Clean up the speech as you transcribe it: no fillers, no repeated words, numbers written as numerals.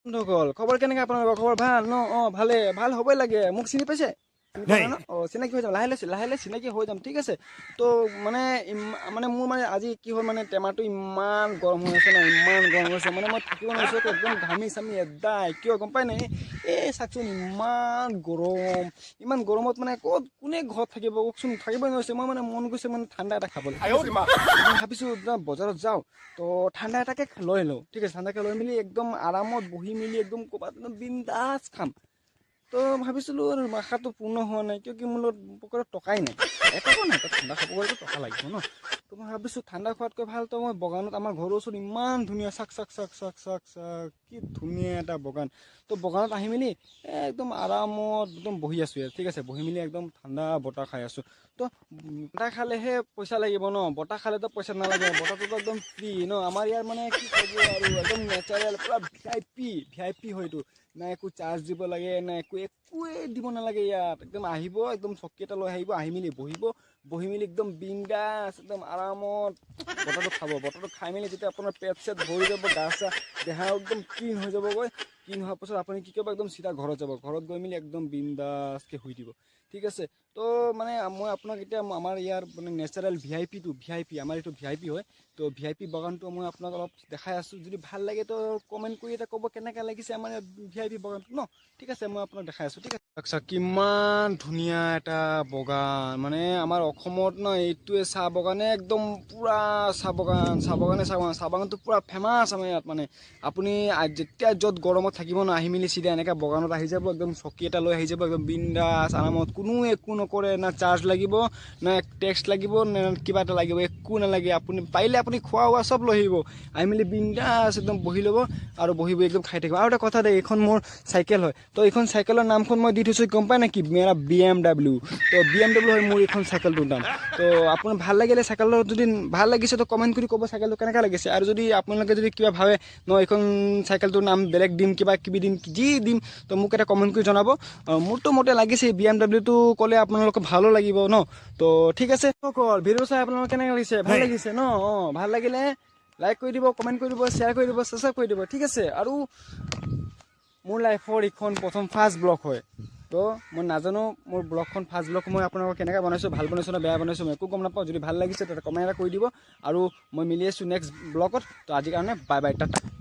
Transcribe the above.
বন্ধুসকল খবৰ কেনেকৈ আপোনালোকৰ খবৰ ভাল ন ভালে ভাল হ'বই লাগে মোক চিনি পাইছে চিনাকি হৈ যাম লাহে লাহে চিনাকি হৈ যাম ঠিক আছে তো মানে মোৰ মানে আজি কি হ'ল মানে টেমাটো ইমান গৰম হৈ আছে ন ইমান গৰম হৈছে মানে মই থাকিব নোৱাৰিছোঁ একদম ঘামি চামি এদাই কিয় গম পাই নাই এই চাওকচোন ইমান গৰমত মানে ক'ত কোনে ঘৰত থাকিব কওকচোন থাকিবই নোৱাৰিছে মই মানে মন গৈছে মানে ঠাণ্ডা এটা খাবলৈ মই ভাবিছোঁ বজাৰত যাওঁ তো ঠাণ্ডা এটাকে লৈ লওঁ ঠিক আছে ঠাণ্ডাকে লৈ মেলি একদম আৰামত বহি মেলি একদম ক'ৰবাত বিন্দাছ খাম তো ভাবিছিলোঁ আৰু আশাটো পূৰ্ণ হোৱা নাই কিয় কি মোৰ লগত পকেটত টকাই নাই এটকাও নাই ঠাণ্ডা খাব গ'লেতো টকা লাগিব ন তো মই ভাবিছোঁ ঠাণ্ডা খোৱাতকৈ ভাল তো মই বগানত আমাৰ ঘৰৰ ওচৰত ইমান ধুনীয়া চাক কি ধুনীয়া এটা বগান তো বগানত আহি মেলি একদম আৰামত একদম বহি আছোঁ ইয়াত ঠিক আছে বহি মেলি একদম ঠাণ্ডা বতাহ খাই আছোঁ তো বতাহ খালেহে পইচা লাগিব ন বতাহ খালেতো পইচা নালাগে বতাহটোতো একদম ফ্ৰী ন আমাৰ ইয়াৰ মানে কি ক'ব আৰু একদম নেচাৰেল পুৰা ভি আই পি হয়তো না একো চাৰ্জ দিব লাগে না একোৱে দিব নালাগে ইয়াত একদম আহিব একদম চকী এটা লৈ আহিব আহি মেলি বহি মেলি একদম বিন্দাছ একদম আৰামত বতাহটো খাব বতাহটো খাই মেলি যেতিয়া আপোনাৰ পেট চেট ভৰি যাব গা চা দেহা একদম ক্লিন হৈ যাবগৈ ক্লিন হোৱাৰ পাছত আপুনি কি কৰিব একদম চিধা ঘৰত যাব ঘৰত গৈ মেলি একদম বিন্দাছকৈ শুই দিব ঠিক আছে তো মানে মই আপোনাক এতিয়া আমাৰ ইয়াৰ মানে নেচাৰেল ভি আই পি আমাৰ এইটো ভি আই পি হয় তো ভি আই পি বাগানটো মই আপোনাক অলপ দেখাই আছোঁ যদি ভাল লাগে তো কমেণ্ট কৰি এটা ক'ব কেনেকৈ লাগিছে আমাৰ ভি আই পি বাগানটো ন ঠিক আছে মই আপোনাক দেখাই আছোঁ ঠিক আছে আচ্ছা কিমান ধুনীয়া এটা বগান মানে আমাৰ অসমত ন এইটোৱে চাহ বাগানে একদম পূৰা চাহ বাগানটো পূৰা ফেমাছ আমাৰ ইয়াত মানে আপুনি যেতিয়া য'ত গৰমত থাকিব ন আহি মেলি চিধা এনেকৈ বগানত আহি যাব একদম চকী এটা লৈ আহি যাব একদম বিন্দাছ আৰামত কোনো একো নকৰে না চাৰ্জ লাগিব না টেক্স লাগিব না কিবা এটা লাগিব একো নালাগে আপুনি পাৰিলে আপুনি খোৱা চব লৈ আহিব আহি মেলি বিন্দাছ একদম বহি ল'ব আৰু বহি একদম খাই থাকিব আৰু এটা কথা দেই এইখন মোৰ চাইকেল হয় তো এইখন চাইকেলৰ নামখন মই দি থৈছোঁ গম পাই নেকি মেৰা BMW তো BMW হয় মোৰ এইখন চাইকেলটোৰ নাম তো আপোনাৰ ভাল লাগিলে চাইকেলৰ যদি ভাল লাগিছে তো কমেণ্ট কৰি ক'ব চাইকেলটো কেনেকৈ লাগিছে আৰু যদি আপোনালোকে যদি কিবা ভাবে ন এইখন চাইকেলটোৰ নাম বেলেগ দিম কিবা কিবি দিম যি দিম তো মোক এটা কমেণ্ট কৰি জনাব মোৰতো মতে লাগিছে BMW ক'লে আপোনালোকে ভালো লাগিব ন তো ঠিক আছে ভিডিঅ' চাই আপোনালোকে কেনেকৈ লাগিছে ভাল লাগিছে ন ভাল লাগিলে লাইক কৰি দিব কমেণ্ট কৰি দিব শ্বেয়াৰ কৰি দিব ছাবস্ক্ৰাইব কৰি দিব ঠিক আছে আৰু মোৰ লাইফৰ এইখন প্ৰথম ফাৰ্ষ্ট ব্লগ হয় তো মই নাজানো মোৰ ব্লগখন ফাৰ্ষ্ট ব্লগ মই আপোনালোকক কেনেকৈ বনাইছোঁ ভাল বনাইছোঁ নে বেয়া বনাইছোঁ মই একো গম নাপাওঁ যদি ভাল লাগিছে তাতে কমেণ্ট এটা কৰি দিব আৰু মই মিলি আছোঁ নেক্সট ব্লগত তো আজিৰ কাৰণে বাই টাটা